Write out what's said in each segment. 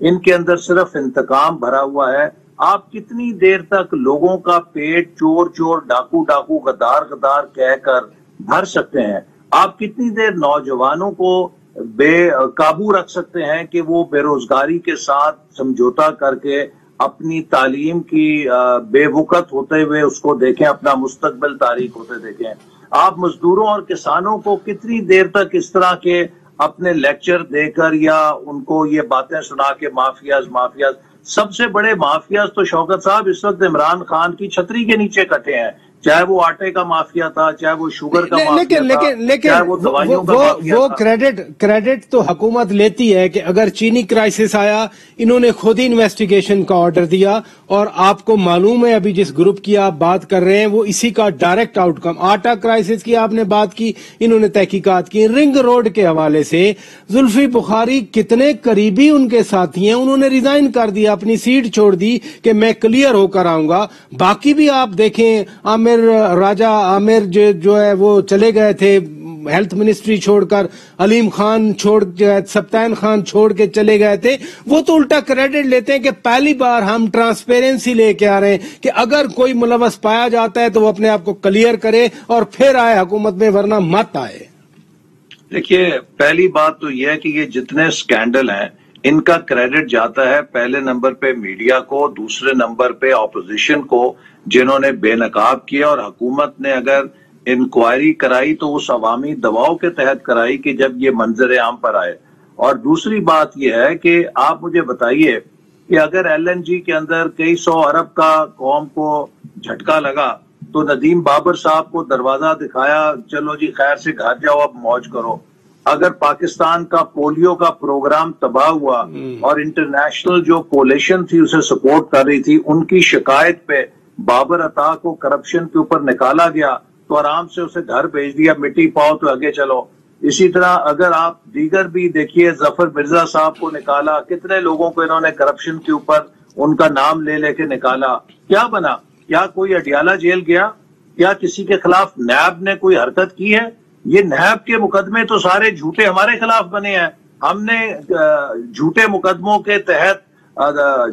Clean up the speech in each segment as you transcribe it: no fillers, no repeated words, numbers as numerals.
ان کے اندر صرف انتقام بھرا ہوا ہے. آپ کتنی دیر تک لوگوں کا پیٹ چور چور ڈاکو ڈاکو غدار غدار کہہ کر بھر سکتے ہیں؟ آپ کتنی دیر نوجوانوں کو بے قابو رکھ سکتے ہیں کہ وہ بے روزگاری کے ساتھ سمجھوتا کر کے اپنی تعلیم کی بے وقت ہوتے ہوئے اس کو دیکھیں، اپنا مستقبل تاریک ہوتے دیکھیں؟ آپ مزدوروں اور کسانوں کو کتنی دیر تک اس طرح کے اپنے لیکچر دے کر یا ان کو یہ باتیں سنا کے مافیاز مافیاز، سب سے بڑے مافیاز تو شوکت صاحب اس وقت عمران خان کی چھتری کے نیچے کٹے ہیں، چاہے وہ آٹے کا مافیا تھا، چاہے وہ شوگر کا مافیا تھا، چاہے وہ دوائیوں کا مافیا تھا. وہ کریڈٹ تو حکومت لیتی ہے کہ اگر چینی کرائسس آیا انہوں نے خود ہی انویسٹیگیشن کا آرڈر دیا، اور آپ کو معلوم ہے ابھی جس گروپ کی آپ بات کر رہے ہیں وہ اسی کا ڈائریکٹ آؤٹ کم. آٹا کرائسس کی آپ نے بات کی، انہوں نے تحقیقات کی. رنگ روڈ کے حوالے سے زلفی بخاری کتنے قریبی ان کے ساتھی ہیں، انہوں نے ریزائن کر دیا، اپنی سیٹ چھوڑ دی کہ میں کلیئر ہو کر آؤں گا. باقی بھی آپ دیکھیں، عامر جو ہے وہ چلے گئے تھے ہیلتھ منسٹری چھوڑ کر، علیم خان سبطین خان چھوڑ کے چلے گئے تھے. وہ تو الٹا کریڈٹ لیتے ہیں کہ پہلی بار ہم ٹرانسپیرنسی لے کے آ رہے ہیں کہ اگر کوئی ملوث پایا جاتا ہے تو وہ اپنے آپ کو کلیئر کرے اور پھر آئے حکومت میں، ورنہ مت آئے. دیکھیے، پہلی بات تو یہ ہے کہ یہ جتنے سکینڈل ہیں ان کا کریڈٹ جاتا ہے پہلے نمبر پہ میڈیا کو، دوسرے نمبر پہ اپوزیشن کو جنہوں نے بے نقاب کیا، اور حکومت نے اگر انکوائری کرائی تو اس عوامی دباؤ کے تحت کرائی کہ جب یہ منظر عام پر آئے. اور دوسری بات یہ ہے کہ آپ مجھے بتائیے کہ اگر ایل این جی کے اندر کئی 100 ارب کا قوم کو جھٹکا لگا تو ندیم بابر صاحب کو دروازہ دکھایا، چلو جی خیر سے گھر جاؤ اب موج کرو. اگر پاکستان کا پولیو کا پروگرام تباہ ہوا اور انٹرنیشنل جو کولیشن تھی اسے سپورٹ کر رہی تھی، ان کی شکایت پہ بابر عطا کو کرپشن کے اوپر نکالا گیا تو آرام سے اسے گھر بھیج دیا، مٹی پاؤ تو آگے چلو. اسی طرح اگر آپ دیگر بھی دیکھیے، ظفر مرزا صاحب کو نکالا، کتنے لوگوں کو انہوں نے کرپشن کے اوپر ان کا نام لے لے کے نکالا. کیا بنا؟ کیا کوئی اڈیالہ جیل گیا؟ کیا کسی کے خلاف نیب نے کوئی حرکت کی ہے؟ یہ نیب کے مقدمے تو سارے جھوٹے ہمارے خلاف بنے ہیں. ہم نے جھوٹے مقدموں کے تحت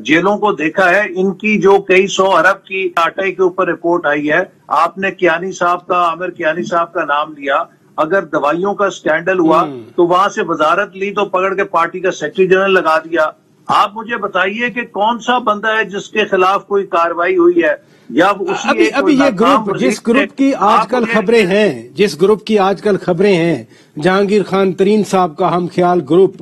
جیلوں کو دیکھا ہے. ان کی جو کئی 100 ارب کی آٹے کے اوپر رپورٹ آئی ہے، آپ نے کیانی صاحب کا، عامر کیانی صاحب کا نام لیا. اگر دوائیوں کا سکینڈل ہوا تو وہاں سے وزارت لی تو پکڑ کے پارٹی کا سیکرٹری جنرل لگا دیا. آپ مجھے بتائیے کہ کون سا بندہ ہے جس کے خلاف کوئی کاروائی ہوئی ہے؟ یا ابھی یہ گروپ جس گروپ کی آج کل خبریں ہیں جہانگیر خان ترین صاحب کا ہم خیال گروپ،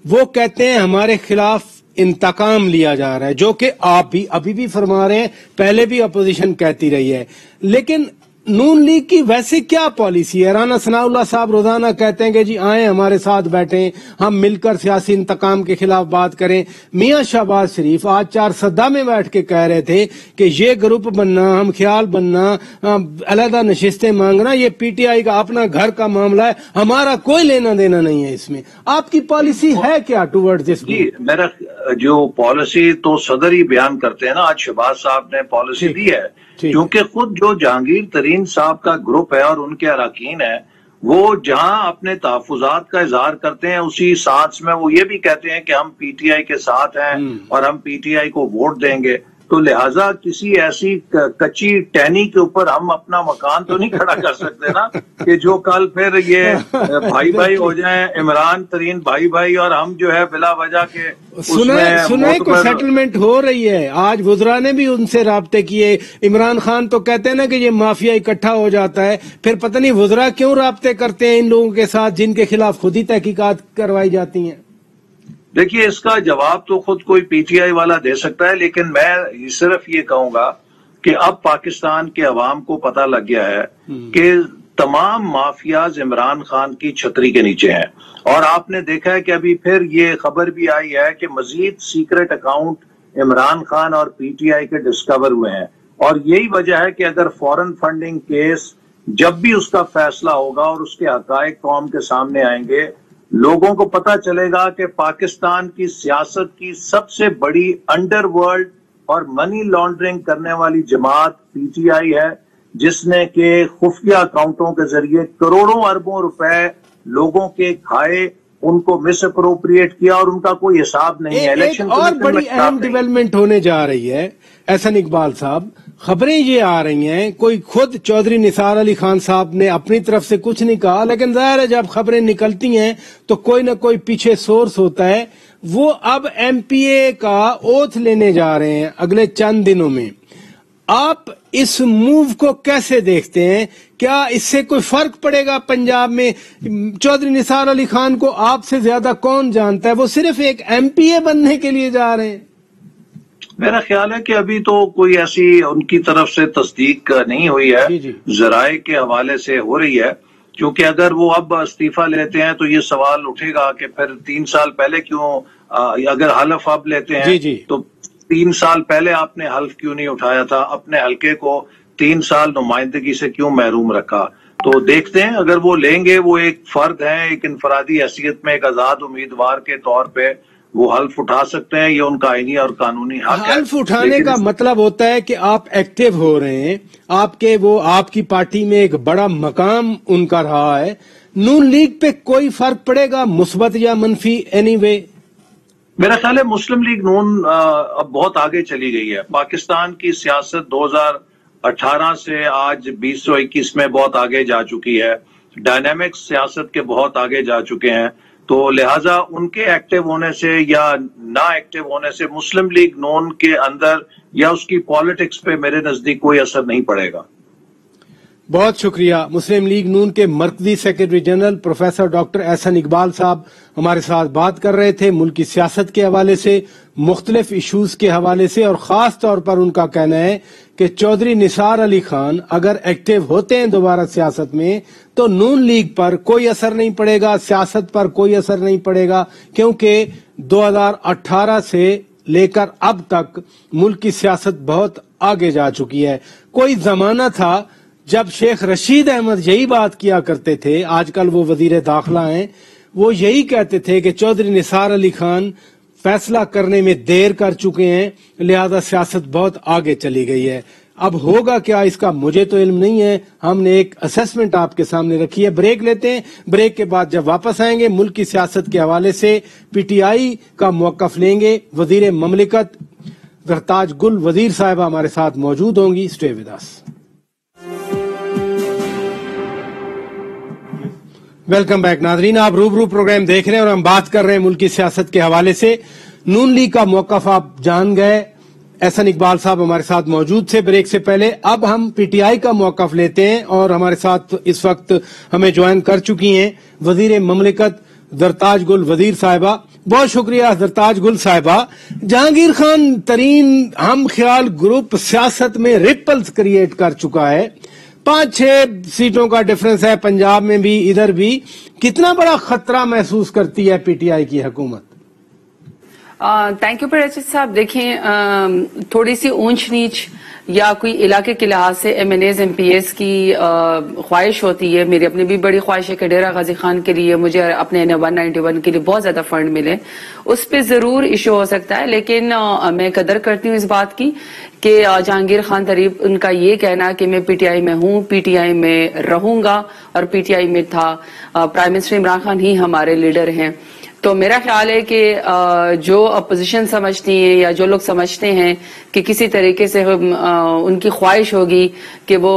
وہ کہتے ہیں ہمارے خلاف انتقام لیا جا رہا ہے، جو کہ آپ بھی ابھی بھی فرما رہے ہیں، پہلے بھی اپوزیشن کہتی رہی ہے. لیکن نون لیگ کی ویسے کیا پالیسی ہے؟ رانا ثناء اللہ صاحب روزانہ کہتے ہیں کہ جی آئیں ہمارے ساتھ بیٹھیں، ہم مل کر سیاسی انتقام کے خلاف بات کریں. میاں شہباز شریف آج 4 سدہ میں بیٹھ کے کہہ رہے تھے کہ یہ گروپ بننا، ہم خیال بننا، علیحدہ نشستیں مانگنا، یہ پی ٹی آئی کا اپنا گھر کا معاملہ ہے، ہمارا کوئی لینا دینا نہیں ہے اس میں. آپ کی پالیسی ہے کیا ٹوورڈ دس؟ جی، میرا جو پالیسی تو صدر ہی بیان کرتے ہیں نا. آج شہباز صاحب نے پالیسی دی ہے، کیونکہ خود جو جہانگیر ترین صاحب کا گروپ ہے اور ان کے اراکین ہیں، وہ جہاں اپنے تحفظات کا اظہار کرتے ہیں اسی ساتھ میں وہ یہ بھی کہتے ہیں کہ ہم پی ٹی آئی کے ساتھ ہیں اور ہم پی ٹی آئی کو ووٹ دیں گے. تو لہٰذا کسی ایسی کچی ٹہنی کے اوپر ہم اپنا مکان تو نہیں کھڑا کر سکتے نا کہ جو کل پھر یہ بھائی بھائی ہو جائیں، عمران ترین بھائی اور ہم جو ہے بلا وجہ کے سنیں کو سیٹلمنٹ ہو رہی ہے. آج وزراء نے بھی ان سے رابطے کیے. عمران خان تو کہتے ہیں نا کہ یہ مافیا اکٹھا ہو جاتا ہے، پھر پتہ نہیں وزراء کیوں رابطے کرتے ہیں ان لوگوں کے ساتھ جن کے خلاف خود ہی تحقیقات کروائی جاتی ہیں. دیکھیے، اس کا جواب تو خود کوئی پی ٹی آئی والا دے سکتا ہے، لیکن میں صرف یہ کہوں گا کہ اب پاکستان کے عوام کو پتہ لگ گیا ہے کہ تمام مافیاز عمران خان کی چھتری کے نیچے ہیں. اور آپ نے دیکھا ہے کہ ابھی پھر یہ خبر بھی آئی ہے کہ مزید سیکرٹ اکاؤنٹ عمران خان اور پی ٹی آئی کے ڈسکور ہوئے ہیں. اور یہی وجہ ہے کہ اگر فورن فنڈنگ کیس جب بھی اس کا فیصلہ ہوگا اور اس کے حقائق قوم کے سامنے آئیں گے، لوگوں کو پتہ چلے گا کہ پاکستان کی سیاست کی سب سے بڑی انڈر ورلڈ اور منی لانڈرنگ کرنے والی جماعت پی ٹی آئی ہے، جس نے کہ خفیہ اکاؤنٹوں کے ذریعے کروڑوں اربوں روپے لوگوں کے کھائے ان کو مس اپروپریٹ کیا اور ان کا کوئی حساب نہیں ہے. الیکشن اور بڑی اہم ڈیولپمنٹ ہونے جا رہی ہے احسن اقبال صاحب. خبریں یہ آ رہی ہیں، کوئی خود چودھری نثار علی خان صاحب نے اپنی طرف سے کچھ نہیں کہا، لیکن ظاہر ہے جب خبریں نکلتی ہیں تو کوئی نہ کوئی پیچھے سورس ہوتا ہے. وہ اب ایم پی اے کا اوتھ لینے جا رہے ہیں اگلے چند دنوں میں. آپ اس موو کو کیسے دیکھتے ہیں؟ کیا اس سے کوئی فرق پڑے گا پنجاب میں؟ چودھری نثار علی خان کو آپ سے زیادہ کون جانتا ہے؟ وہ صرف ایک ایم پی اے بننے کے لیے جا رہے ہیں. میرا خیال ہے کہ ابھی تو کوئی ایسی ان کی طرف سے تصدیق نہیں ہوئی ہے. ذرائع کے حوالے سے ہو رہی ہے، کیونکہ اگر وہ اب استعفیٰ لیتے ہیں تو یہ سوال اٹھے گا کہ پھر 3 سال پہلے کیوں، اگر حلف اب لیتے ہیں تو 3 سال پہلے آپ نے حلف کیوں نہیں اٹھایا تھا؟ اپنے حلقے کو 3 سال نمائندگی سے کیوں محروم رکھا؟ تو دیکھتے ہیں اگر وہ لیں گے. وہ ایک فرد ہیں، ایک انفرادی حیثیت میں ایک آزاد امیدوار کے طور پہ وہ حلف اٹھا سکتے ہیں، یہ ان کا آئینی اور قانونی حق ہے. حلف اٹھانے کا مطلب ہوتا ہے کہ آپ ایکٹیو ہو رہے ہیں، آپ کی پارٹی میں ایک بڑا مقام ان کا رہا ہے. نون لیگ پہ کوئی فرق پڑے گا مثبت یا منفی؟ اینی وے میرا خیال ہے مسلم لیگ نون اب بہت آگے چلی گئی ہے. پاکستان کی سیاست 2018 سے آج 2021 میں بہت آگے جا چکی ہے. ڈائنامکس سیاست کے بہت آگے جا چکے ہیں. تو لہٰذا ان کے ایکٹیو ہونے سے یا نہ ایکٹیو ہونے سے مسلم لیگ نون کے اندر یا اس کی پالیٹکس پہ میرے نزدیک کوئی اثر نہیں پڑے گا. بہت شکریہ. مسلم لیگ نون کے مرکزی secretary general professor doctor Ahsan Iqbal صاحب ہمارے ساتھ بات کر رہے تھے ملکی سیاست کے حوالے سے، مختلف ایشوز کے حوالے سے، اور خاص طور پر ان کا کہنا ہے کہ چودھری نثار علی خان اگر ایکٹیو ہوتے ہیں دوبارہ سیاست میں تو نون لیگ پر کوئی اثر نہیں پڑے گا، سیاست پر کوئی اثر نہیں پڑے گا، کیونکہ 2018 سے لے کر اب تک ملک کی سیاست بہت آگے جا چکی ہے. کوئی زمانہ تھا جب شیخ رشید احمد یہی بات کیا کرتے تھے، آج کل وہ وزیر داخلہ ہیں، وہ یہی کہتے تھے کہ چودھری نثار علی خان فیصلہ کرنے میں دیر کر چکے ہیں، لہذا سیاست بہت آگے چلی گئی ہے. اب ہوگا کیا اس کا مجھے تو علم نہیں ہے. ہم نے ایک اسیسمنٹ آپ کے سامنے رکھی ہے. بریک لیتے ہیں، بریک کے بعد جب واپس آئیں گے ملک کی سیاست کے حوالے سے پی ٹی آئی کا موقف لیں گے. وزیر مملکت زرتاج گل وزیر صاحبہ ہمارے ساتھ موجود ہوں گی. Stay with us. Welcome back ناظرین، آپ روبرو پروگرام دیکھ رہے ہیں اور ہم بات کر رہے ہیں ملکی سیاست کے حوالے سے. نون لیگ کا موقف آپ جان گئے، احسن اقبال صاحب ہمارے ساتھ موجود تھے بریک سے پہلے. اب ہم پی ٹی آئی کا موقف لیتے ہیں اور ہمارے ساتھ اس وقت ہمیں جوائن کر چکی ہیں وزیر مملکت زرتاج گل وزیر صاحبہ. بہت شکریہ زرتاج گل صاحبہ. جہانگیر خان ترین ہم خیال گروپ سیاست میں ریپلز کریٹ کر چکا ہے. 5-6 سیٹوں کا ڈفرنس ہے پنجاب میں بھی، ادھر بھی. کتنا بڑا خطرہ محسوس کرتی ہے پی ٹی آئی کی حکومت؟ تھینک یو رشید صاحب. دیکھیں، تھوڑی سی اونچ نیچ یا کوئی علاقے کے لحاظ سے MNAs MPs کی خواہش ہوتی ہے. میری اپنی بھی بڑی خواہش ہے کہ ڈیرہ غازی خان کے لیے مجھے اپنے 191 کے لیے بہت زیادہ فنڈ ملے. اس پہ ضرور ایشو ہو سکتا ہے، لیکن میں قدر کرتی ہوں اس بات کی کہ جہانگیر خان تریب ان کا یہ کہنا کہ میں پی ٹی آئی میں ہوں، پی ٹی آئی میں رہوں گا اور پی ٹی آئی میں تھا. پرائم منسٹر عمران خان ہی ہمارے لیڈر ہیں. تو میرا خیال ہے کہ جو اپوزیشن سمجھتی ہیں یا جو لوگ سمجھتے ہیں کہ کسی طریقے سے ان کی خواہش ہوگی کہ وہ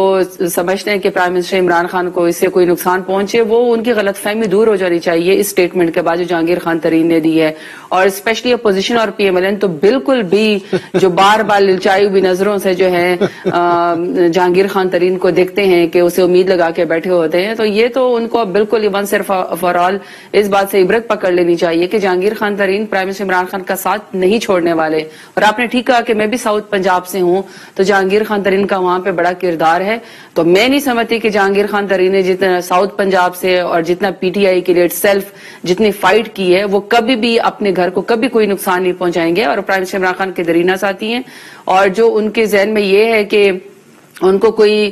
سمجھتے ہیں کہ پرائم منسٹر عمران خان کو اس سے کوئی نقصان پہنچے، وہ ان کی غلط فہمی دور ہو جانی چاہیے اس سٹیٹمنٹ کے بعد جو جہانگیر خان ترین نے دی ہے. اور اسپیشلی اپوزیشن اور پی ایم ایل این تو بالکل بھی جو بار بار للچائی ہوئی نظروں سے جو ہے جہانگیر خان ترین کو دیکھتے ہیں کہ اسے امید لگا کے بیٹھے ہوتے ہیں، تو یہ تو ان کو بالکل ون صرف فار آل اس بات سے عبرت پکڑ لینی چاہیے کہ جہانگیر خان ترین پرائم منسٹر عمران خان کا ساتھ نہیں چھوڑنے والے. اور آپ نے ٹھیک کہا کہ میں بھی ساؤتھ پنجاب سے ہوں، تو جہانگیر خان ترین کا وہاں پہ بڑا کردار ہے. تو میں نہیں سمجھتی کہ جہانگیر خان ترین نے جتنا ساؤتھ پنجاب سے اور جتنا پی ٹی آئی کے لیے سیلف جتنی فائٹ کی ہے وہ کبھی بھی اپنے گھر کو کبھی کوئی نقصان نہیں پہنچائیں گے. اور پرائم منسٹر عمران خان کے درینہ ساتھی ہیں، اور جو ان کے ذہن میں یہ ہے کہ ان کو کوئی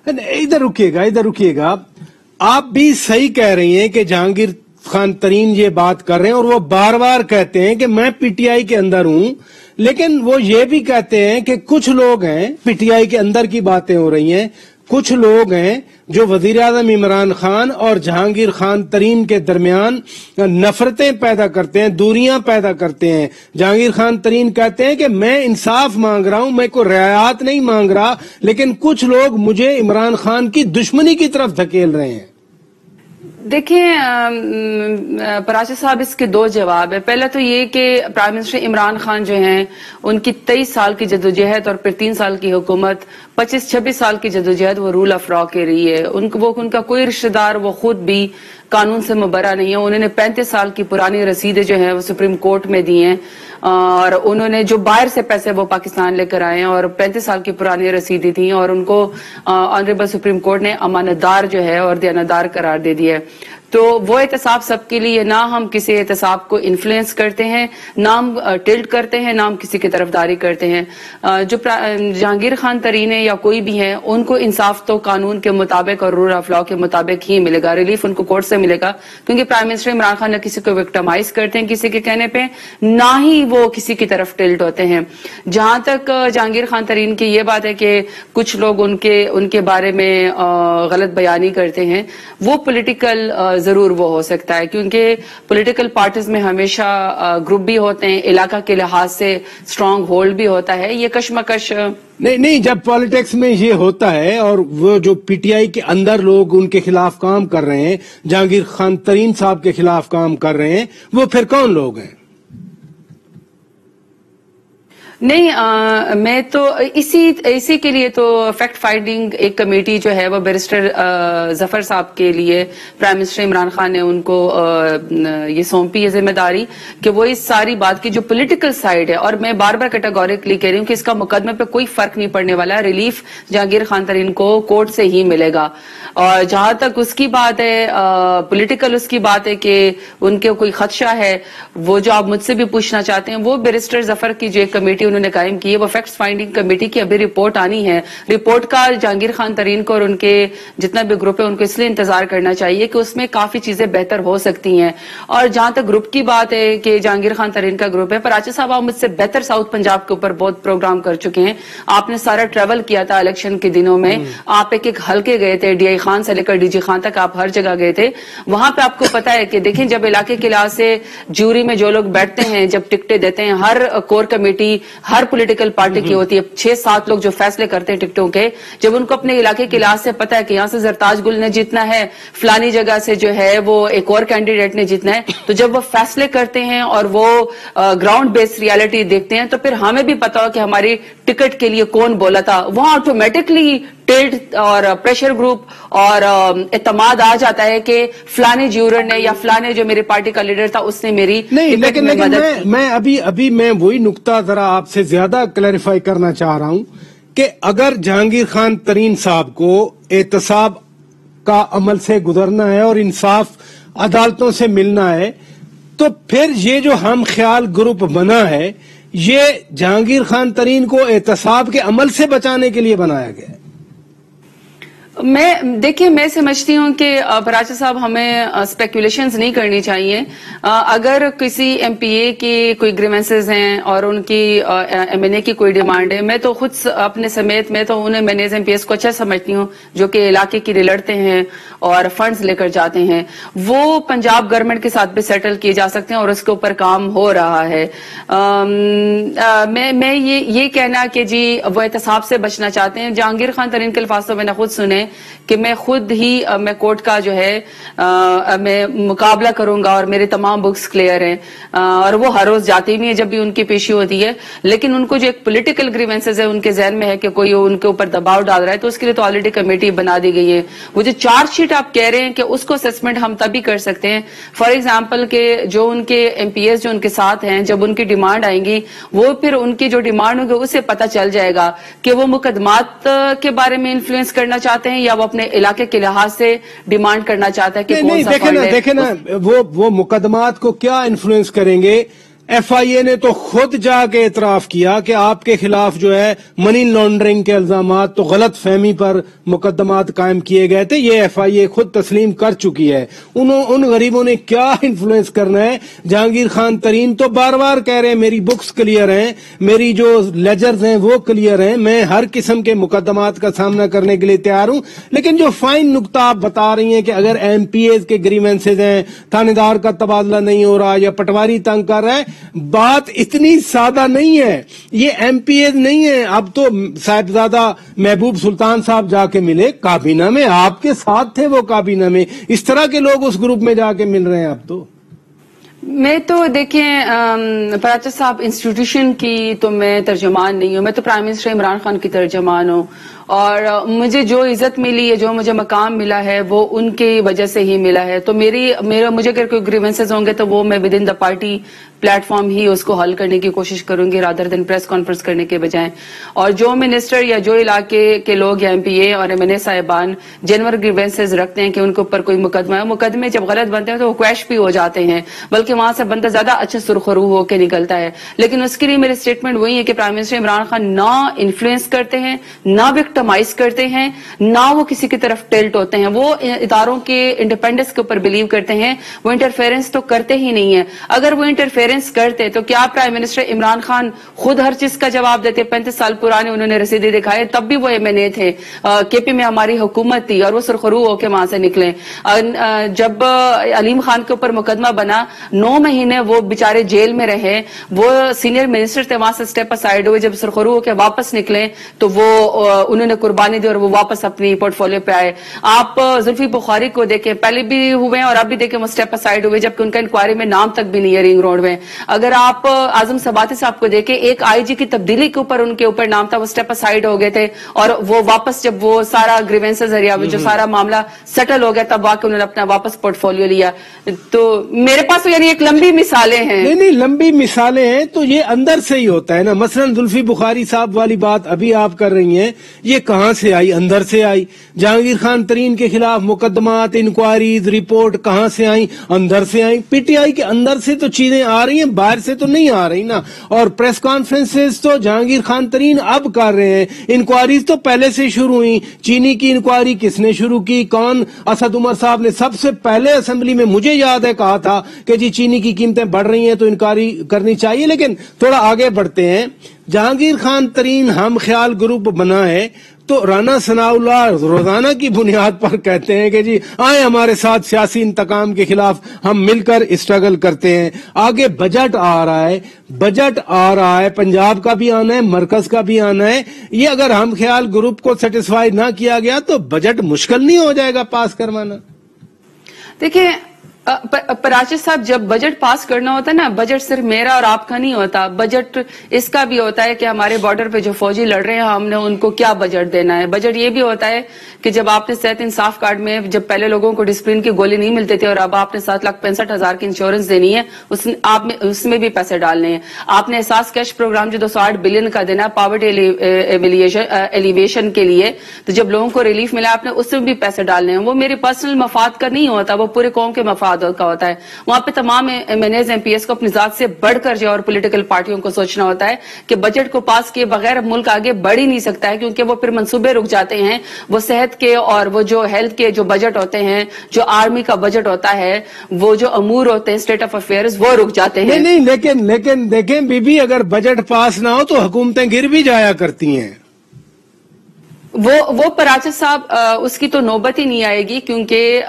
ادھر رکیے گا. آپ بھی صحیح کہہ رہی ہیں کہ جہانگیر خان ترین یہ بات کر رہے ہیں اور وہ بار بار کہتے ہیں کہ میں پی ٹی آئی کے اندر ہوں، لیکن وہ یہ بھی کہتے ہیں کہ کچھ لوگ ہیں، پی ٹی آئی کے اندر کی باتیں ہو رہی ہیں، کچھ لوگ ہیں جو وزیر اعظم عمران خان اور جہانگیر خان ترین کے درمیان نفرتیں پیدا کرتے ہیں، دوریاں پیدا کرتے ہیں۔ جہانگیر خان ترین کہتے ہیں کہ میں انصاف مانگ رہا ہوں، میں کوئی رعایت نہیں مانگ رہا، لیکن کچھ لوگ مجھے عمران خان کی دشمنی کی طرف دھکیل رہے ہیں۔ دیکھیں پراچا صاحب، اس کے دو جواب ہے۔ پہلا تو یہ کہ پرائم منسٹر عمران خان جو ہیں، ان کی 23 سال کی جدوجہد اور پھر 3 سال کی حکومت، 25-26 سال کی جدوجہد وہ رول آف لا کے رہی ہے۔ ان کا کوئی رشتہ دار وہ خود بھی قانون سے مبرہ نہیں ہے۔ انہوں نے 35 سال کی پرانی رسیدیں جو ہیں وہ سپریم کورٹ میں دی ہیں، اور انہوں نے جو باہر سے پیسے وہ پاکستان لے کر آئے ہیں، اور 35 سال کی پرانی رسیدیں تھیں، اور ان کو آنریبل سپریم کورٹ نے امانت دار جو ہے اور دیانتدار قرار دے دیا ہے۔ تو وہ احتساب سب کے لیے، نہ ہم کسی احتساب کو انفلوئنس کرتے ہیں، نہ ہم ٹلٹ کرتے ہیں، نہ ہم کسی کی طرفداری کرتے ہیں۔ جو جہانگیر خان ترین ہے یا کوئی بھی ہے، ان کو انصاف تو قانون کے مطابق اور رول آف لا کے مطابق ہی ملے گا، ریلیف ان کو کورٹ سے ملے گا، کیونکہ پرائم منسٹر عمران خان نہ کسی کو وکٹمائز کرتے ہیں کسی کے کہنے پہ، نہ ہی وہ کسی کی طرف ٹلٹ ہوتے ہیں۔ جہاں تک جہانگیر خان ترین کی یہ بات ہے کہ کچھ لوگ ان کے بارے میں غلط بیانی کرتے ہیں، وہ پولیٹیکل ضرور وہ ہو سکتا ہے، کیونکہ پولیٹیکل پارٹیز میں ہمیشہ گروپ بھی ہوتے ہیں، علاقہ کے لحاظ سے اسٹرانگ ہولڈ بھی ہوتا ہے، یہ کشمکش نہیں جب پالیٹکس میں یہ ہوتا ہے، اور وہ جو پی ٹی آئی کے اندر لوگ ان کے خلاف کام کر رہے ہیں، جہانگیر خان ترین صاحب کے خلاف کام کر رہے ہیں، وہ پھر کون لوگ ہیں؟ نہیں، میں تو اسی کے لیے تو فیکٹ فائنڈنگ ایک کمیٹی جو ہے وہ بیرسٹر ظفر صاحب کے لیے پرائم منسٹر عمران خان نے ان کو یہ سونپی ہے ذمہ داری کہ وہ اس ساری بات کی جو پولیٹیکل سائیڈ ہے، اور میں بار بار کیٹیگوریکلی کہہ رہی ہوں کہ اس کا مقدمے پہ کوئی فرق نہیں پڑنے والا، ریلیف جہانگیر خان ترین کو کورٹ سے ہی ملے گا۔ اور جہاں تک اس کی بات ہے، پولیٹیکل اس کی بات ہے کہ ان کے کوئی خدشہ ہے، وہ جو آپ مجھ سے بھی پوچھنا چاہتے ہیں، وہ بیرسٹر ظفر کی جو ایک کمیٹی انہوں نے قائم کی ہے، وہ فیکٹس فائنڈنگ کمیٹی کی ابھی رپورٹ آنی ہے۔ رپورٹ کا جہانگیر خان ترین کو اور ان کے جتنا بھی گروپ ہے ان کو اس لیے انتظار کرنا چاہیے کہ اس میں کافی چیزیں بہتر ہو سکتی ہیں۔ اور جہاں تک گروپ کی بات ہے کہ جہانگیر خان ترین کا گروپ ہے، پراچا صاحب آپ مجھ سے بہتر ساؤتھ پنجاب کے اوپر بہت پروگرام کر چکے ہیں، آپ نے سارا ٹریول کیا تھا الیکشن کے دنوں میں، آپ ایک حلقے گئے تھے، ڈی آئی خان سے لے کر ڈی جی خان تک آپ ہر جگہ گئے تھے، وہاں پہ آپ کو پتا ہے کہ دیکھیں جب علاقے کے لحاظ سے جوری میں جو لوگ بیٹھتے ہیں، جب ٹکٹیں دیتے ہیں، ہر کور کمیٹی ہر پولیٹیکل پارٹی کی ہوتی ہے، 6-7 لوگ جو فیصلے کرتے ہیں ٹکٹوں کے، جب ان کو اپنے علاقے کے لحاظ سے پتا ہے کہ یہاں سے زرتاج گل نے جیتنا ہے، فلانی جگہ سے جو ہے وہ ایک اور کینڈیڈیٹ نے جیتنا ہے، تو جب وہ فیصلے کرتے ہیں اور وہ گراؤنڈ بیس ریالٹی دیکھتے ہیں، تو پھر ہمیں بھی پتا ہو کہ ہماری ٹکٹ کے لیے کون بولا تھا، وہاں آٹومیٹکلی ٹلٹ اور پریشر گروپ اور اعتماد آ جاتا ہے کہ فلانے جیورر نے یا فلانے جو میری پارٹی کا لیڈر تھا اس نے میری نہیں، لیکن میں ابھی میں وہی نقطہ ذرا آپ سے زیادہ کلیریفائی کرنا چاہ رہا ہوں کہ اگر جہانگیر خان ترین صاحب کو احتساب کا عمل سے گزرنا ہے اور انصاف عدالتوں سے ملنا ہے، تو پھر یہ جو ہم خیال گروپ بنا ہے، یہ جہانگیر خان ترین کو احتساب کے عمل سے بچانے کے لیے بنایا گیا ہے۔ دیکھیں میں سمجھتی ہوں کہ پراچا صاحب ہمیں اسپیکولیشنز نہیں کرنی چاہیے۔ اگر کسی ایم پی اے کی کوئی گریونسز ہیں اور ان کی ایم این اے کی کوئی ڈیمانڈ ہے، میں تو خود اپنے سمیت میں تو انہیں مینیز ایم پی ایس کو اچھا سمجھتی ہوں جو کہ علاقے کی لیے لڑتے ہیں اور فنڈز لے کر جاتے ہیں، وہ پنجاب گورنمنٹ کے ساتھ بھی سیٹل کیے جا سکتے ہیں اور اس کے اوپر کام ہو رہا ہے۔ میں یہ کہنا کہ جی وہ احتساب سے بچنا چاہتے ہیں، جہانگیر خان ترین کے الفاظ تو میں نے خود سنے کہ میں خود ہی میں کورٹ کا جو ہے میں مقابلہ کروں گا اور میرے تمام بکس کلیئر ہیں، اور وہ ہر روز جاتی بھی ہیں جب بھی ان کی پیشی ہوتی ہے، لیکن ان کو جو ایک پولیٹیکل گریونسز ہے ان کے ذہن میں ہے کہ کوئی ان کے اوپر دباؤ ڈال رہا ہے، تو اس کے لیے تو آلریڈی کمیٹی بنا دی گئی ہے۔ وہ جو چارج شیٹ آپ کہہ رہے ہیں کہ اس کو اسسمنٹ ہم تبھی کر سکتے ہیں، فار ایگزامپل کہ جو ان کے ایم پی ایس جو ان کے ساتھ ہیں، جب ان کی ڈیمانڈ آئیں گی، وہ پھر ان کی جو ڈیمانڈ ہوگی اسے پتہ چل جائے گا کہ وہ مقدمات کے بارے میں انفلوئنس کرنا چاہتے ہیں یا وہ اپنے علاقے کے لحاظ سے ڈیمانڈ کرنا چاہتا ہے کہ کون سا فنڈ ہے۔ دیکھیں نا وہ مقدمات کو کیا انفلوئنس کریں گے FIA نے تو خود جا کے اعتراف کیا کہ آپ کے خلاف جو ہے منی لانڈرنگ کے الزامات تو غلط فہمی پر مقدمات قائم کیے گئے تھے. یہ FIA خود تسلیم کر چکی ہے. ان غریبوں نے کیا انفلوئنس کرنا ہے؟ جہانگیر خان ترین تو بار بار کہہ رہے ہیں میری بکس کلیئر ہیں, میری جو لیجرز ہیں وہ کلیئر ہیں, میں ہر قسم کے مقدمات کا سامنا کرنے کے لیے تیار ہوں. لیکن جو فائن نقطہ آپ بتا رہی ہیں کہ اگر MPAs کے گریونسز ہیں, تھانے دار کا تبادلہ نہیں ہو رہا یا پٹواری تنگ کر رہا ہے, بات اتنی سادہ نہیں ہے. یہ MPAs نہیں ہے. اب تو صاحبزادہ محبوب سلطان صاحب جا کے ملے کابینہ میں, آپ کے ساتھ تھے وہ کابینہ میں. اس طرح کے لوگ اس گروپ میں جا کے مل رہے ہیں. اب تو میں تو دیکھیں پراچا صاحب, انسٹیٹیوشن کی تو میں ترجمان نہیں ہوں, میں تو پرائم منسٹر عمران خان کی ترجمان ہوں. اور مجھے جو عزت ملی ہے, جو مجھے مقام ملا ہے, وہ ان کی وجہ سے ہی ملا ہے. تو مجھے اگر کوئی گریونسز ہوں گے تو وہ میں within the party platform ہی اس کو حل کرنے کی کوشش کروں گی رادر دین پریس کانفرنس کرنے کے بجائے. اور جو منسٹر یا جو علاقے کے لوگ یا MPA اور MNA صاحبان جنور گریونسز رکھتے ہیں کہ ان کے اوپر کوئی مقدمہ ہے, مقدمے جب غلط بنتے ہیں تو وہ کویش بھی ہو جاتے ہیں, بلکہ وہاں سے بندہ زیادہ اچھا سرخرو ہو کے نکلتا ہے. لیکن اس کے لیے میری اسٹیٹمنٹ وہی ہے کہ پرائم منسٹر عمران خان نہ انفلوئنس کرتے ہیں, نہ وکٹمائز کرتے ہیں, نہ وہ کسی کی طرف ٹلٹ ہوتے ہیں. وہ اداروں کے انڈیپینڈنس کے اوپر بلیو کرتے ہیں, وہ انٹرفیرنس تو کرتے ہی نہیں ہیں. اگر وہ انٹرفیرنس کرتے تو کیا پرائم منسٹر عمران خان خود ہر چیز کا جواب دیتے؟ 35 سال پرانے انہوں نے رسیدیں دکھائے, تب بھی وہ MNA تھے, KP میں ہماری حکومت تھی, اور وہ سرخرو ہو کے وہاں سے نکلے. جب علیم خان کے اوپر مقدمہ بنا 9 مہینے وہ بیچارے جیل میں رہے, وہ سینئر منسٹر تھے, وہاں سے اسٹیپ اسائڈ ہوئے. جب سرخرو ہو کے واپس نکلے تو وہ انہوں نے قربانی دی اور وہ واپس اپنی پورٹ فولیو پہ آئے. آپ زلفی بخاری کو دیکھیں, پہلے بھی ہوئے اور اب بھی دیکھیں وہ اسٹیپ اسائڈ ہوئے, جبکہ ان کا انکوائری میں نام تک بھی نہیں ہے رنگ روڈ میں. اگر آپ اعظم سباتی صاحب کو دیکھیں, ایک IG کی تبدیلی کے اوپر ان کے اوپر نام تھا, وہ اسٹیپ اسائڈ ہو گئے تھے, اور وہ واپس جب وہ سارا گریونسز جو سارا معاملہ سیٹل ہو گیا تب واقع انہوں نے اپنا واپس پورٹ فولیو لیا. تو میرے پاس تو یعنی ایک لمبی مثالیں ہیں. نہیں لمبی مثالیں ہیں تو یہ اندر سے ہی ہوتا ہے نا. مثلا زلفی بخاری صاحب والی بات ابھی آپ کر رہی ہیں, یہ کہاں سے آئی؟ اندر سے آئی. جہانگیر خان ترین کے خلاف مقدمات, انکوائریز, رپورٹ کہاں سے آئی؟ اندر سے آئی. PTI کے اندر سے تو چیزیں آ رہی ہیں, باہر سے تو نہیں آ رہی نا. اور پریس کانفرنسز تو جہانگیر خان ترین اب کر رہے ہیں, انکوائریز تو پہلے سے شروع ہوئی. چینی کی انکوائری کس نے شروع کی؟ کون؟ اسد عمر صاحب نے سب سے پہلے اسمبلی میں مجھے یاد ہے کہا تھا کہ جی چینی کی قیمتیں بڑھ رہی ہیں تو انکوائری کرنی چاہیے. لیکن تھوڑا آگے بڑھتے ہیں. جہانگیر خان ترین ہم خیال گروپ بنا ہے تو رانا ثناء اللہ روزانہ کی بنیاد پر کہتے ہیں کہ جی آئیں ہمارے ساتھ سیاسی انتقام کے خلاف ہم مل کر اسٹرگل کرتے ہیں. آگے بجٹ آ رہا ہے, پنجاب کا بھی آنا ہے, مرکز کا بھی آنا ہے. یہ اگر ہم خیال گروپ کو سیٹسفائی نہ کیا گیا تو بجٹ مشکل نہیں ہو جائے گا پاس کروانا. دیکھیں پراچت صاحب, جب بجٹ پاس کرنا ہوتا ہے نا, بجٹ صرف میرا اور آپ کا نہیں ہوتا, بجٹ اس کا بھی ہوتا ہے کہ ہمارے بارڈر پہ جو فوجی لڑ رہے ہیں ہم نے ان کو کیا بجٹ دینا ہے. بجٹ یہ بھی ہوتا ہے کہ جب آپ نے صحت انصاف کارڈ میں جب پہلے لوگوں کو ڈسپلن کی گولی نہیں ملتے تھے اور اب آپ نے 7,65,000 کی انشورنس دینی ہے, اس میں بھی پیسے ڈالنے ہیں. آپ نے احساس کیش پروگرام جو 208 بلین کا دینا ہے پاورٹی ایلیویشن کے لیے, تو جب لوگوں کو ریلیف ملا آپ نے اس میں بھی پیسے ڈالنے ہیں. وہ میرے پرسنل مفاد کا نہیں ہوتا, وہ پورے قوم کے مفاد کا ہوتا ہے. وہاں پہ تمام MNAs MPAs کو اپنی ذات سے بڑھ کر جو اور پولیٹیکل پارٹیوں کو سوچنا ہوتا ہے کہ بجٹ کو پاس کیے بغیر ملک آگے بڑھ ہی نہیں سکتا ہے, کیونکہ وہ پھر منصوبے رک جاتے ہیں. وہ صحت کے اور وہ جو ہیلتھ کے جو بجٹ ہوتے ہیں, جو آرمی کا بجٹ ہوتا ہے, وہ جو امور ہوتے ہیں اسٹیٹ آف افیئرز, وہ رک جاتے ہیں. نہیں لیکن دیکھیں بی بی, اگر بجٹ پاس نہ ہو تو حکومتیں گر بھی جایا کرتی ہیں. وہ پراچت صاحب اس کی تو نوبت ہی نہیں آئے گی, کیونکہ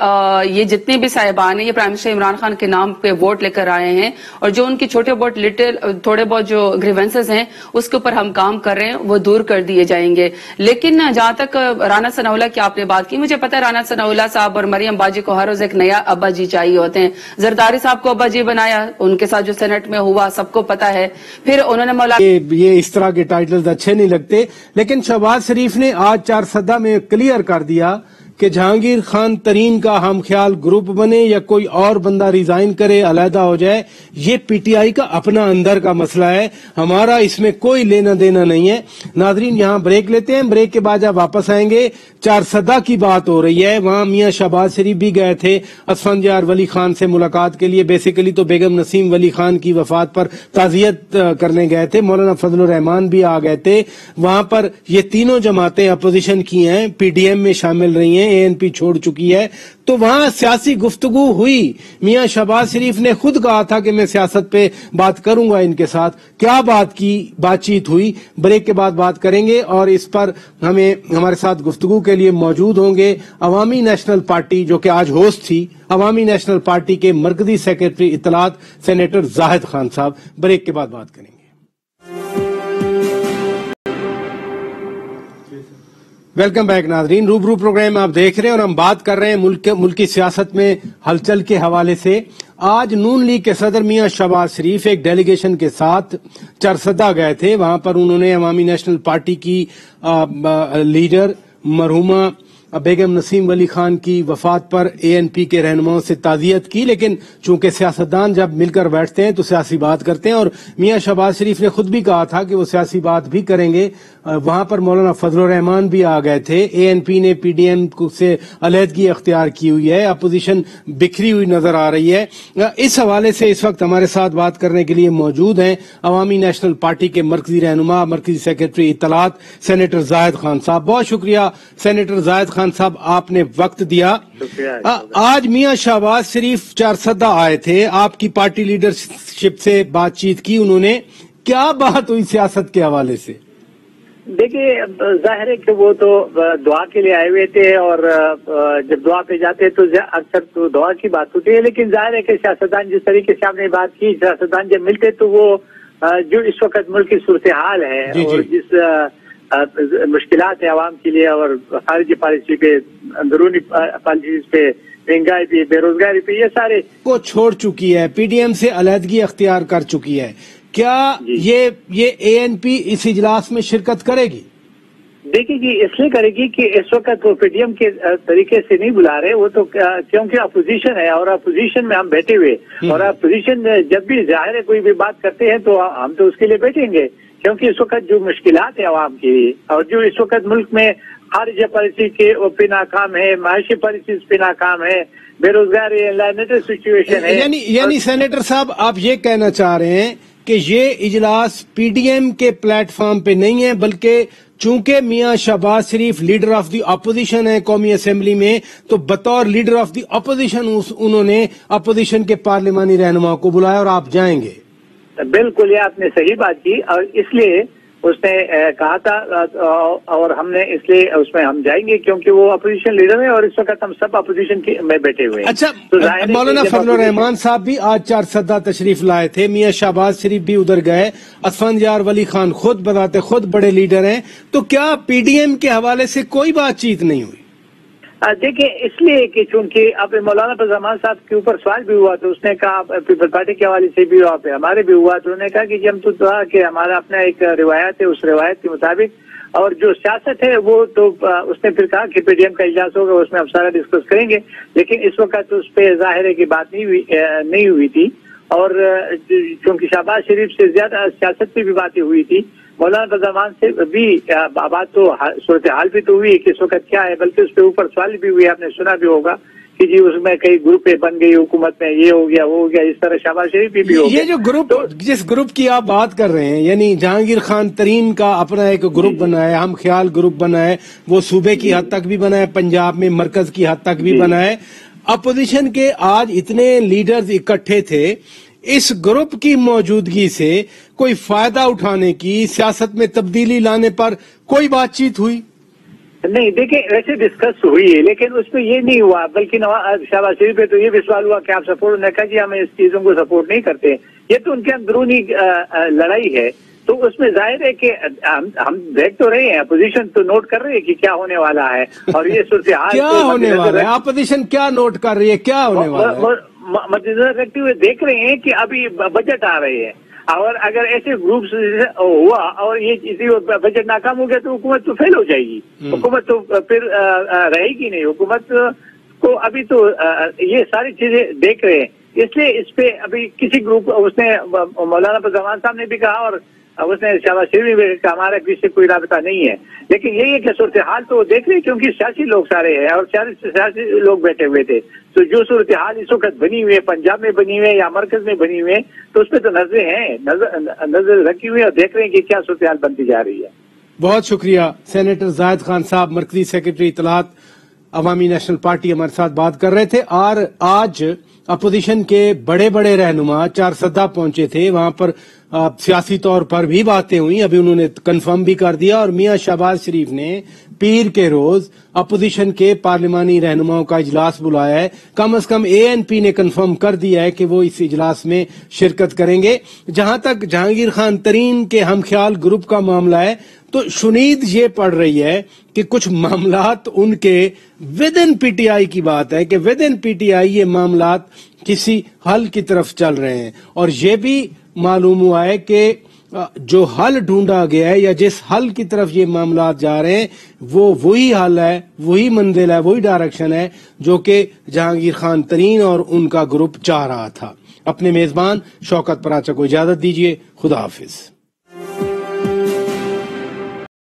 یہ جتنے بھی صاحبان ہیں یہ پرائم منسٹر عمران خان کے نام پہ ووٹ لے کر آئے ہیں, اور جو ان کی تھوڑے بہت جو گریونسز ہیں اس کے اوپر ہم کام کر رہے ہیں وہ دور کر دیے جائیں گے. لیکن جہاں تک رانا ثناء اللہ کی آپ نے بات کی, مجھے پتا ہے رانا ثناء اللہ صاحب اور مریم باجی کو ہر روز ایک نیا ابا جی چاہیے ہوتے ہیں. زرداری صاحب کو ابا جی بنایا, ان کے ساتھ جو سینٹ میں ہوا سب کو پتا ہے. پھر انہوں نے یہ اس طرح کے ٹائٹلز اچھے نہیں لگتے, لیکن شہباز شریف نے آج 4 میں کلیئر کر دیا کہ جہانگیر خان ترین کا ہم خیال گروپ بنے یا کوئی اور بندہ ریزائن کرے, علیحدہ ہو جائے, یہ پی ٹی آئی کا اپنا اندر کا مسئلہ ہے, ہمارا اس میں کوئی لینا دینا نہیں ہے. ناظرین یہاں بریک لیتے ہیں, بریک کے بعد جب واپس آئیں گے چارسدہ کی بات ہو رہی ہے, وہاں میاں شہباز شریف بھی گئے تھے اسفندیار ولی خان سے ملاقات کے لیے, بیسیکلی تو بیگم نسیم ولی خان کی وفات پر تعزیت کرنے گئے تھے, مولانا فضل الرحمان بھی آ گئے تھے. وہاں پر یہ تینوں جماعتیں اپوزیشن کی ہیں, پی ڈی ایم میں شامل رہی ہیں, اے این پی چھوڑ چکی ہے, تو وہاں سیاسی گفتگو ہوئی. میاں شہباز شریف نے خود کہا تھا کہ میں سیاست پہ بات کروں گا ان کے ساتھ, کیا بات چیت ہوئی, بریک کے بعد بات کریں گے. اور اس پر ہمارے ساتھ گفتگو کے لیے موجود ہوں گے عوامی نیشنل پارٹی, جو کہ آج ہوسٹ تھی, عوامی نیشنل پارٹی کے مرکزی سیکرٹری اطلاعات سینیٹر زاہد خان صاحب. بریک کے بعد بات کریں گے. ویلکم بیک ناظرین, روبرو پروگرام آپ دیکھ رہے ہیں اور ہم بات کر رہے ہیں ملکی سیاست میں ہلچل کے حوالے سے. آج نون لیگ کے صدر میاں شہباز شریف ایک ڈیلیگیشن کے ساتھ چارسدہ گئے تھے. وہاں پر انہوں نے عوامی نیشنل پارٹی کی لیڈر مرحومہ بیگم نسیم ولی خان کی وفات پر اے این پی کے رہنماؤں سے تعزیت کی, لیکن چونکہ سیاستدان جب مل کر بیٹھتے ہیں تو سیاسی بات کرتے ہیں, اور میاں شہباز شریف نے خود بھی کہا تھا کہ وہ سیاسی بات بھی کریں گے. وہاں پر مولانا فضل الرحمان بھی آ گئے تھے. اے این پی نے پی ڈی ایم سے علیحدگی اختیار کی ہوئی ہے, اپوزیشن بکھری ہوئی نظر آ رہی ہے. اس حوالے سے اس وقت ہمارے ساتھ بات کرنے کے لیے موجود ہیں عوامی نیشنل پارٹی کے مرکزی رہنما, مرکزی سیکرٹری اطلاعات سینیٹر زاہد خان صاحب. بہت شکریہ سینیٹر زاہد خان صاحب, آپ نے وقت دیا. آج میاں شہباز شریف چارسدہ آئے تھے, آپ کی پارٹی لیڈرشپ سے بات چیت کی انہوں نے, کیا بات ہوئی سیاست کے حوالے سے؟ دیکھیے ظاہر ہے کہ وہ تو دعا کے لیے آئے ہوئے تھے, اور جب دعا پہ جاتے تو اکثر تو دعا کی بات ہوتی ہے, لیکن ظاہر ہے کہ سیاستدان جس طریقے سے آپ نے بات کی, سیاستدان جب ملتے تو وہ جو اس وقت ملک کی صورتحال ہے اور جس مشکلات ہیں عوام کے لیے, اور خارجی پالیسی پہ, اندرونی پالیسی پہ, مہنگائی پہ, بے روزگاری پہ, یہ سارے کو چھوڑ چکی ہے, پی ڈی ایم سے علیحدگی اختیار کر چکی ہے. کیا یہ اے این پی اس اجلاس میں شرکت کرے گی؟ دیکھیے جی, اس لیے کرے گی کہ اس وقت وہ پی ڈی ایم کے طریقے سے نہیں بلا رہے, وہ تو کیونکہ اپوزیشن ہے, اور اپوزیشن میں ہم بیٹھے ہوئے, اور اپوزیشن جب بھی ظاہر ہے کوئی بھی بات کرتے ہیں تو ہم تو اس کے لیے بیٹھیں گے, کیونکہ اس وقت جو مشکلات ہیں عوام کی, اور جو اس وقت ملک میں خارجہ پالیسی کے پہ ناکام ہے, معاشی پالیسیز پہ ناکام ہے, بے روزگاری ہے, لائنٹر سچویشن ہے. یعنی سینیٹر صاحب آپ یہ کہنا چاہ رہے ہیں کہ یہ اجلاس پی ڈی ایم کے پلیٹ فارم پہ نہیں ہے, بلکہ چونکہ میاں شہباز شریف لیڈر آف دی اپوزیشن ہے قومی اسمبلی میں, تو بطور لیڈر آف دی اپوزیشن انہوں نے اپوزیشن کے پارلیمانی رہنماؤں کو بلایا اور آپ جائیں گے. بالکل, یہ آپ نے صحیح بات کی, اور اس لیے اس نے کہا تھا, اور ہم نے اس لیے اس میں ہم جائیں گے کیونکہ وہ اپوزیشن لیڈر ہے, اور اس وقت ہم سب اپوزیشن میں بیٹھے ہوئے ہیں. اچھا, مولانا فضل الرحمان صاحب بھی آج چارسدہ تشریف لائے تھے, میاں شہباز شریف بھی ادھر گئے, اسفندیار ولی خان خود بذات خود بڑے لیڈر ہیں, تو کیا پی ڈی ایم کے حوالے سے کوئی بات چیت نہیں ہوئی؟ دیکھیں, اس لیے کہ چونکہ اب مولانا فضل الرحمان صاحب کے اوپر سوال بھی ہوا تو اس نے کہا, پیپل پارٹی کے حوالے سے بھی ہوا, ہمارے بھی ہوا, تو انہوں نے کہا کہ ہم تو کہ ہمارا اپنا ایک روایت ہے, اس روایت کے مطابق, اور جو سیاست ہے وہ تو اس نے پھر کہا کہ پی ڈی ایم کا اجلاس ہوگا, اس میں ہم سارا ڈسکس کریں گے, لیکن اس وقت اس پہ ظاہر ہے کہ بات نہیں ہوئی تھی, اور چونکہ شہباز شریف سے زیادہ سیاست پہ بھی باتیں ہوئی تھی, مولانا فضل الرحمان سے بھی بات تو صورتحال بھی تو ہوئی کہ اس وقت کیا ہے, بلکہ اس پہ اوپر سوال بھی ہوئی, آپ نے سنا بھی ہوگا کہ جی اس میں کئی گروپیں بن گئی حکومت میں, یہ ہو گیا وہ ہو گیا, اس طرح شہباز شریف بھی ہو گیا. یہ جو گروپ, جس گروپ کی آپ بات کر رہے ہیں, یعنی جہانگیر خان ترین کا اپنا ایک گروپ بنا ہے, ہم خیال گروپ بنا ہے, وہ صوبے کی حد تک بھی بنا ہے, پنجاب میں مرکز کی حد تک بھی بنا ہے. اپوزیشن کے آج اتنے لیڈرز اکٹھے تھے, اس گروپ کی موجودگی سے کوئی فائدہ اٹھانے کی, سیاست میں تبدیلی لانے پر کوئی بات چیت ہوئی؟ نہیں, دیکھیں ویسے ڈسکس ہوئی ہے, لیکن اس پہ یہ نہیں ہوا, بلکہ شہباز شریف پہ تو یہ بھی سوال ہوا کہ آپ سپورٹ نے کہا جی ہم اس چیزوں کو سپورٹ نہیں کرتے, یہ تو ان کے اندرونی لڑائی ہے, تو اس میں ظاہر ہے کہ ہم دیکھ تو رہے ہیں, اپوزیشن تو نوٹ کر رہے ہیں کہ کیا ہونے والا ہے, اور یہ صورتحال کیا ہونے والا ہے, اپوزیشن کیا نوٹ کر رہی ہے, کیا ہونے والا ہے, مد نظر رکھتے ہوئے دیکھ رہے ہیں کہ ابھی بجٹ آ رہے ہیں, اور اگر ایسے گروپس ہوا اور یہ بجٹ ناکام ہو گیا تو حکومت تو فیل ہو جائے گی، حکومت تو پھر رہے گی نہیں. حکومت کو ابھی تو یہ ساری چیزیں دیکھ رہے ہیں، اس لیے اس پہ ابھی کسی گروپ، اس نے مولانا فضل صاحب نے بھی کہا اور اس نے شہباز شریف نے بھی کہا ہمارا کسی سے کوئی رابطہ نہیں ہے، لیکن یہی ہے کہ صورتحال تو وہ دیکھ رہے ہیں کیونکہ سیاسی لوگ سارے ہیں اور سیاسی لوگ بیٹھے ہوئے تھے. تو جو صورتحال اس وقت بنی ہوئی ہے، پنجاب میں بنی ہوئی ہے یا مرکز میں بنی ہوئی ہے، تو اس پہ تو نظریں ہیں، نظر رکھی ہوئی ہے اور دیکھ رہے ہیں کہ کیا صورتحال بنتی جا رہی ہے. بہت شکریہ سینیٹر زاہد خان صاحب، مرکزی سیکرٹری اطلاعات عوامی نیشنل پارٹی، ہمارے ساتھ بات کر رہے تھے. اور آج اپوزیشن کے بڑے بڑے رہنما چارسدہ پہنچے تھے، وہاں پر سیاسی طور پر بھی باتیں ہوئی، ابھی انہوں نے کنفرم بھی کر دیا. اور میاں شہباز شریف نے پیر کے روز اپوزیشن کے پارلیمانی رہنماؤں کا اجلاس بلایا ہے. کم از کم ANP نے کنفرم کر دیا ہے کہ وہ اس اجلاس میں شرکت کریں گے. جہاں تک جہانگیر خان ترین کے ہم خیال گروپ کا معاملہ ہے تو شنید یہ پڑ رہی ہے کہ کچھ معاملات ان کے with in P T I کی بات ہے کہ with in P T I یہ معاملات کسی حل کی طرف چل رہے ہیں. اور یہ بھی معلوم ہوا ہے کہ جو حل ڈھونڈا گیا ہے یا جس حل کی طرف یہ معاملات جا رہے ہیں وہ وہی حل ہے، وہی منزل ہے، وہی ڈائریکشن ہے جو کہ جہانگیر خان ترین اور ان کا گروپ چاہ رہا تھا. اپنے میزبان شوکت پراچا کو اجازت دیجیے. خدا حافظ.